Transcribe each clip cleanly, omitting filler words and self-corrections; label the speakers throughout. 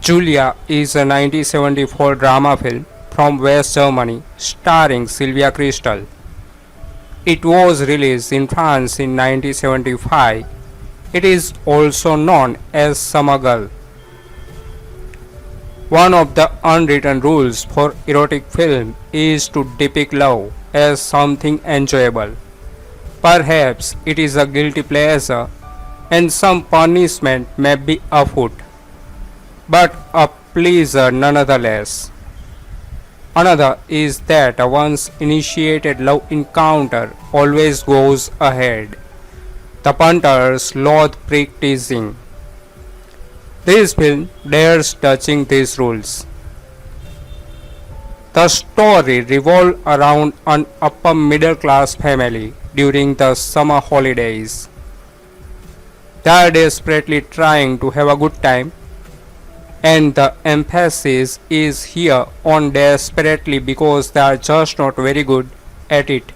Speaker 1: Julia is a 1974 drama film from West Germany starring Sylvia Kristel. It was released in France in 1975. It is also known as Summer Girl. One of the unwritten rules for erotic film is to depict love as something enjoyable. Perhaps it is a guilty pleasure and some punishment may be afoot, but a pleasure nonetheless. Another is that a once initiated love encounter always goes ahead. The punters loathe prick-teasing. This film dares touching these rules. The story revolves around an upper middle class family during the summer holidays. They are desperately trying to have a good time, and the emphasis is here on desperately because they are just not very good at it.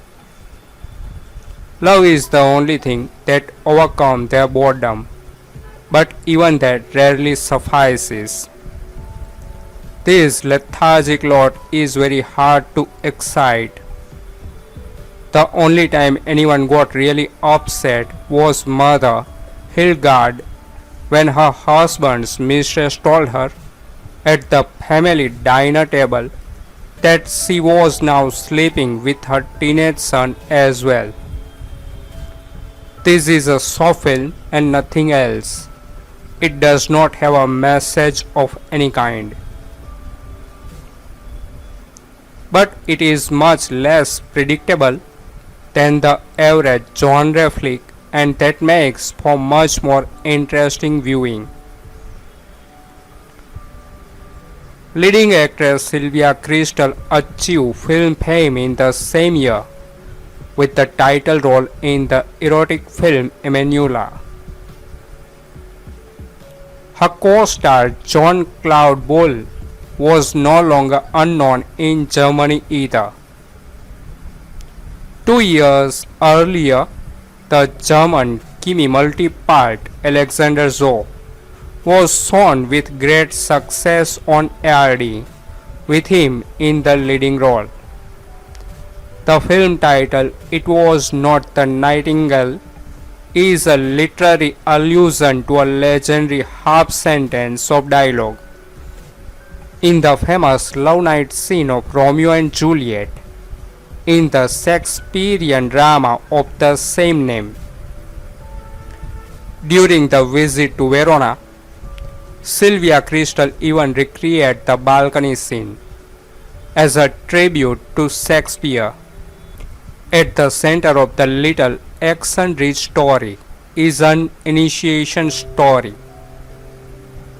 Speaker 1: Love is the only thing that overcomes their boredom, but even that rarely suffices. This lethargic lot is very hard to excite. The only time anyone got really upset was Mother Hildegard when her husband's mistress told her at the family dinner table that she was now sleeping with her teenage son as well. This is a soft film and nothing else. It does not have a message of any kind. But it is much less predictable than the average genre flick, and that makes for much more interesting viewing. Leading actress Sylvia Kristel achieved film fame in the same year with the title role in the erotic film Emmanuelle. Her co-star John Claude Boll was no longer unknown in Germany either. 2 years earlier, the German Kimi multi-part Alexander Zoo was shown with great success on ARD, with him in the leading role. The film title "It Was Not the Nightingale" is a literary allusion to a legendary half-sentence of dialogue in the famous love night scene of Romeo and Juliet in the Shakespearean drama of the same name. During the visit to Verona, Sylvia Kristel even recreated the balcony scene as a tribute to Shakespeare. At the center of the little action-rich story is an initiation story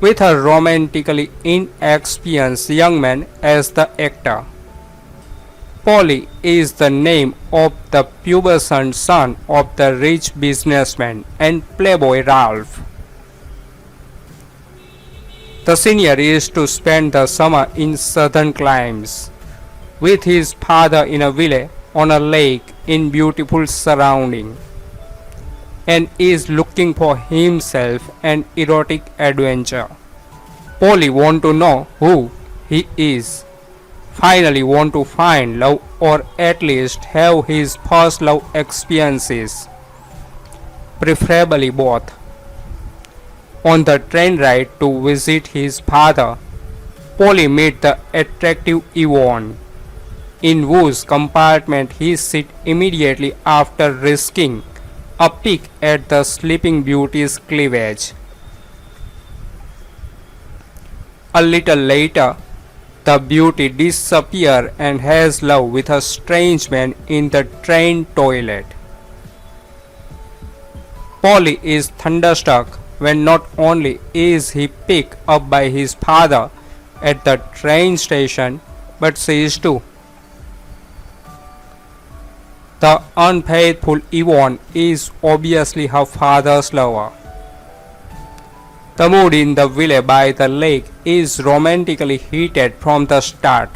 Speaker 1: with a romantically inexperienced young man as the actor. Polly is the name of the pubescent son of the rich businessman and playboy Ralph. The senior is to spend the summer in southern climes with his father in a villa on a lake in beautiful surroundings, and is looking for himself an erotic adventure. Polly wants to know who he is, finally want to find love, or at least have his first love experiences, preferably both. On the train ride to visit his father, Polly meets the attractive Yvonne, in whose compartment he sits immediately after risking a peek at the Sleeping Beauty's cleavage. A little later, the beauty disappears and has love with a strange man in the train toilet. Polly is thunderstruck when not only is he picked up by his father at the train station, but she is too. The unfaithful Yvonne is obviously her father's lover. The mood in the villa by the lake is romantically heated from the start.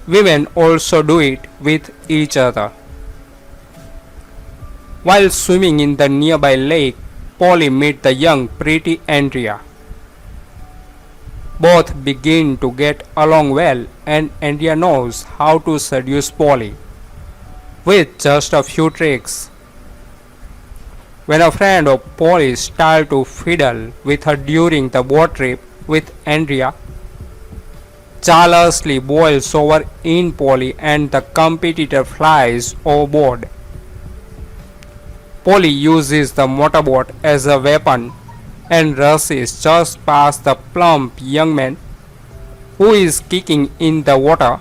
Speaker 1: Women also do it with each other. While swimming in the nearby lake, Polly meets the young, pretty Andrea. Both begin to get along well, and Andrea knows how to seduce Polly with just a few tricks. When a friend of Polly's starts to fiddle with her during the boat trip with Andrea, jealously boils over in Polly and the competitor flies overboard. Polly uses the motorboat as a weapon and rushes just past the plump young man who is kicking in the water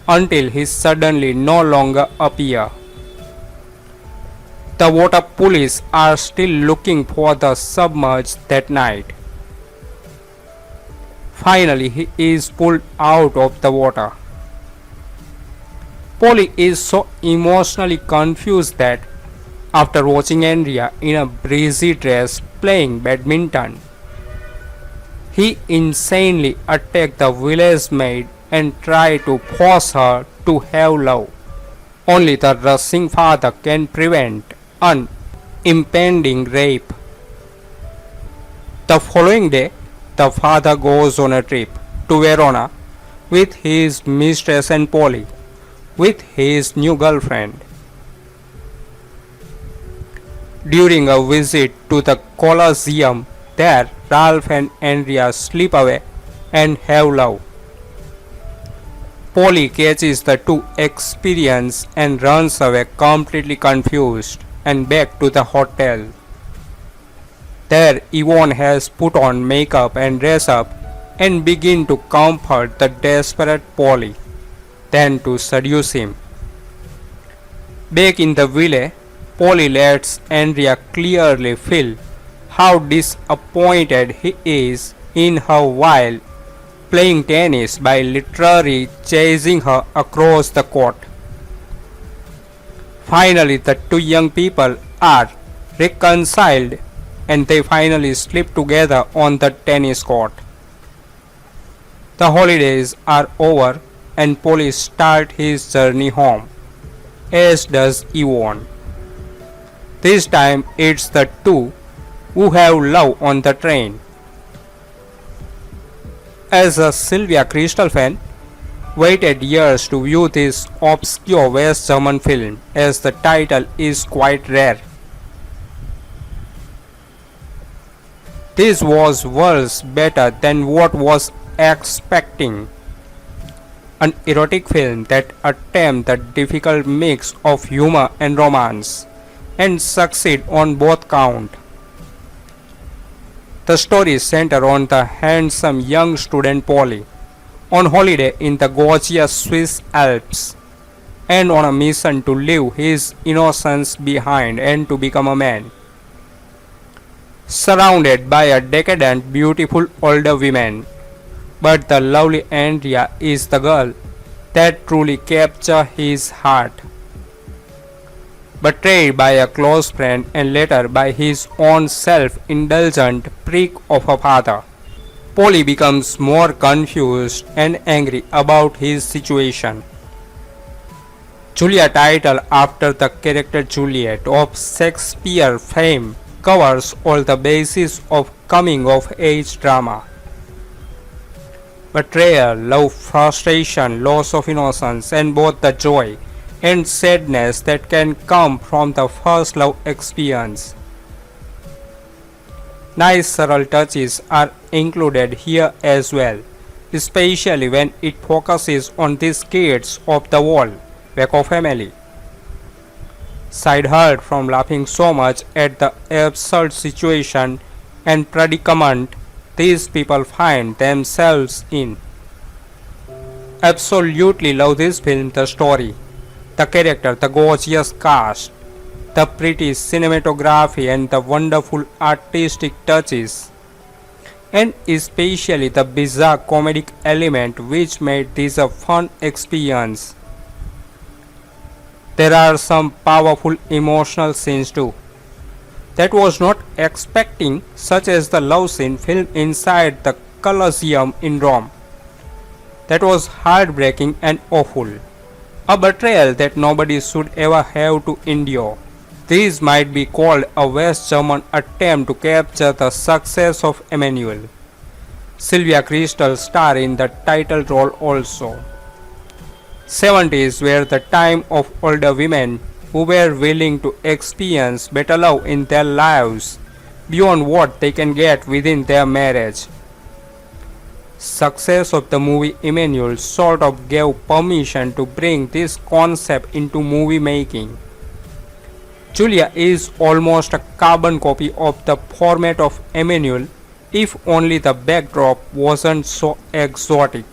Speaker 1: until he suddenly no longer appears. The water police are still looking for the submerged that night. Finally, he is pulled out of the water. Polly is so emotionally confused that after watching Andrea in a breezy dress playing badminton, he insanely attacked the village maid and tried to force her to have love. Only the rushing father can prevent an impending rape. The following day, the father goes on a trip to Verona with his mistress and Polly with his new girlfriend. During a visit to the Colosseum, there Ralph and Andrea slip away and have love. Polly catches the two experience and runs away completely confused and back to the hotel. There Yvonne has put on makeup and dress up and begin to comfort the desperate Polly, then to seduce him. Back in the village, Polly lets Andrea clearly feel how disappointed he is in her while playing tennis by literally chasing her across the court. Finally, the two young people are reconciled and they finally sleep together on the tennis court. The holidays are over and Polly starts his journey home, as does Yvonne. This time it's the two who have love on the train. As a Sylvia Kristel fan, waited years to view this obscure West German film as the title is quite rare. This was worlds better than what was expecting. An erotic film that attempts the difficult mix of humor and romance and succeed on both counts. The story centers on the handsome young student Polly, on holiday in the gorgeous Swiss Alps, and on a mission to leave his innocence behind and to become a man. Surrounded by a decadent, beautiful older women, but the lovely Andrea is the girl that truly captures his heart. Betrayed by a close friend and later by his own self-indulgent prick of a father, Polly becomes more confused and angry about his situation. Julia, title after the character Juliet of Shakespeare fame, covers all the bases of coming-of-age drama. Betrayal, love, frustration, loss of innocence, and both the joy and sadness that can come from the first love experience. Nice subtle touches are included here as well, especially when it focuses on these kids of the wall, Waco family. Side hurt from laughing so much at the absurd situation and predicament these people find themselves in. Absolutely love this film, the story, the character, the gorgeous cast, the pretty cinematography and the wonderful artistic touches, and especially the bizarre comedic element which made this a fun experience. There are some powerful emotional scenes too that was not expecting, such as the love scene filmed inside the Colosseum in Rome. That was heartbreaking and awful. A betrayal that nobody should ever have to endure. This might be called a West German attempt to capture the success of Emmanuelle. Sylvia Kristel star in the title role also. 70s were the time of older women who were willing to experience better love in their lives beyond what they can get within their marriage. Success of the movie Emmanuelle sort of gave permission to bring this concept into movie making. Julia is almost a carbon copy of the format of Emmanuelle, if only the backdrop wasn't so exotic.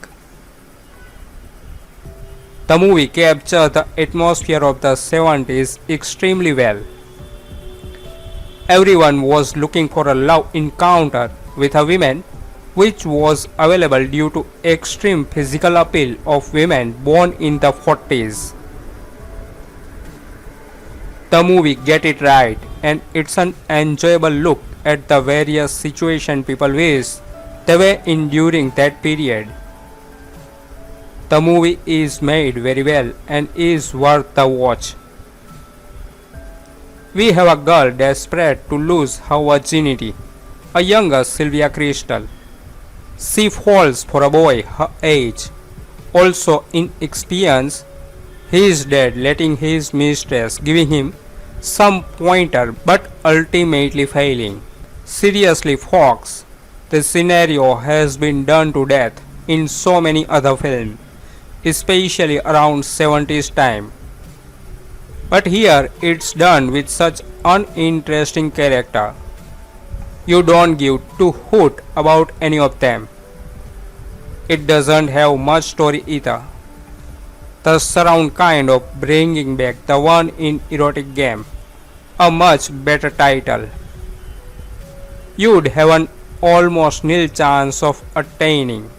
Speaker 1: The movie captured the atmosphere of the 70s extremely well. Everyone was looking for a love encounter with a woman which was available due to extreme physical appeal of women born in the 40s. The movie get it right, and it's an enjoyable look at the various situations people wish they were in during that period. The movie is made very well and is worth the watch. We have a girl desperate to lose her virginity, a younger Sylvia Kristel. She falls for a boy her age, also inexperienced. He is dead, letting his mistress giving him some pointer but ultimately failing. Seriously folks, this scenario has been done to death in so many other films, especially around 70s time. But here it's done with such uninteresting character. You don't give two hoot about any of them. It doesn't have much story either. The surround kind of bringing back the one in Erotic Game, a much better title. You'd have an almost nil chance of attaining.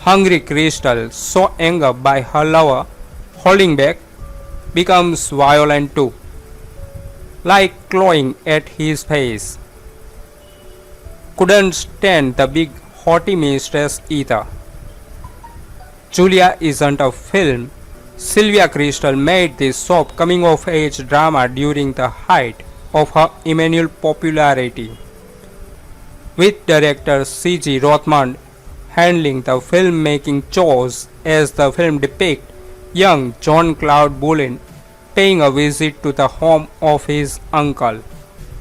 Speaker 1: Hungry Kristel, so angered by her lover holding back, becomes violent too, like clawing at his face. Couldn't stand the big haughty mistress either. Julia isn't a film. Sylvia Kristel made this soft coming of age drama during the height of her Emmanuelle popularity, with director C.G. Rothman handling the filmmaking chores as the film depicts young John Claude Bullen paying a visit to the home of his uncle,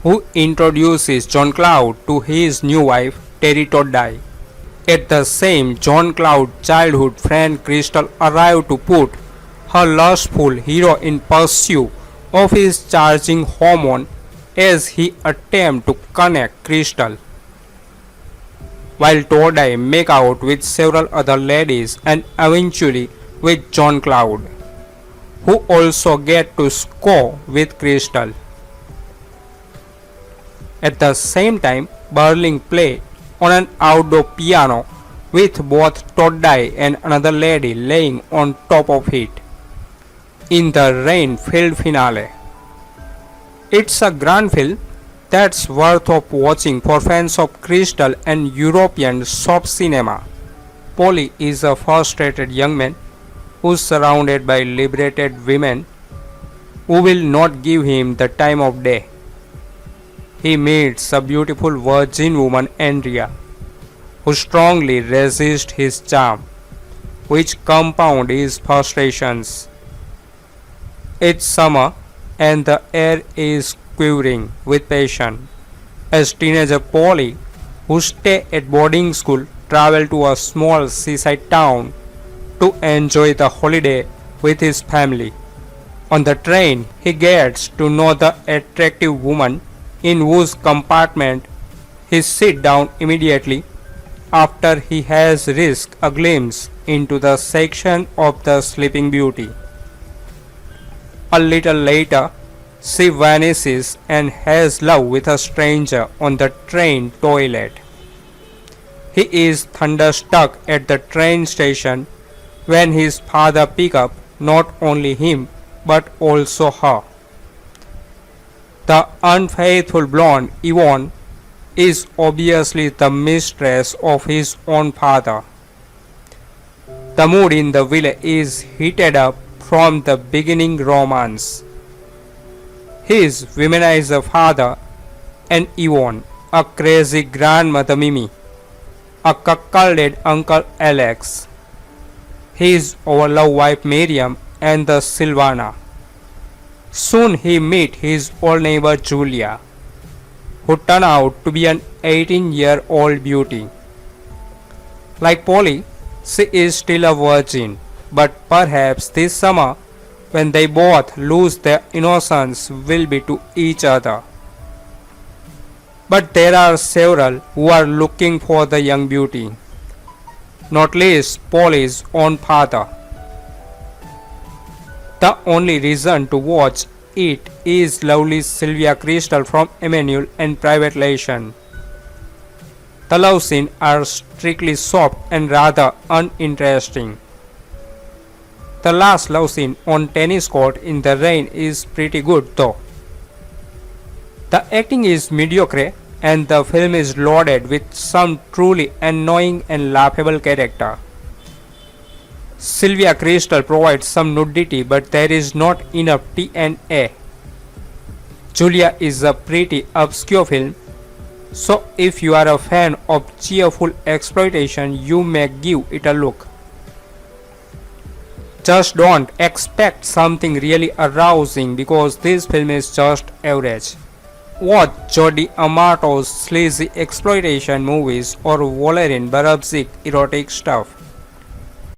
Speaker 1: who introduces John Claude to his new wife Terry Toddai. At the same, John Claude's childhood friend Kristel arrived to put her lustful hero in pursuit of his charging hormone as he attempts to connect Kristel, while Toddai make out with several other ladies and eventually with John Claude, who also get to score with Kristel. At the same time, Berling play on an outdoor piano with both Toddai and another lady laying on top of it in the rain-filled finale. It's a grand film that's worth of watching for fans of Kristel and European soft cinema. Polly is a frustrated young man who's surrounded by liberated women who will not give him the time of day. He meets a beautiful virgin woman, Andrea, who strongly resists his charm, which compound his frustrations. It's summer and the air is quivering with passion as teenager Polly, who stay at boarding school, travel to a small seaside town to enjoy the holiday with his family. On the train, he gets to know the attractive woman in whose compartment he sits down immediately after he has risked a glimpse into the section of the Sleeping Beauty. A little later, she vanishes and has love with a stranger on the train toilet. He is thunderstruck at the train station when his father picks up not only him but also her. The unfaithful blonde Yvonne is obviously the mistress of his own father. The mood in the village is heated up from the beginning romance. His womanizer father and Yvonne a crazy grandmother Mimi, a cuckolded Uncle Alex, his overloved wife Miriam, and the Sylvana. Soon he met his old neighbor Julia, who turned out to be an 18-year-old beauty. Like Polly, she is still a virgin, but perhaps this summer, when they both lose their innocence, will be to each other. But there are several who are looking for the young beauty, not least Polly's own father. The only reason to watch it is lovely Sylvia Kristel from Emmanuelle and Private Lesson. The love scenes are strictly soft and rather uninteresting. The last love scene on tennis court in the rain is pretty good though. The acting is mediocre and the film is loaded with some truly annoying and laughable character. Sylvia Kristel provides some nudity, but there is not enough TNA. Julia is a pretty obscure film, so if you are a fan of cheerful exploitation, you may give it a look. Just don't expect something really arousing because this film is just average. Watch Jodie Amato's sleazy exploitation movies or Valerian Barabzik erotic stuff.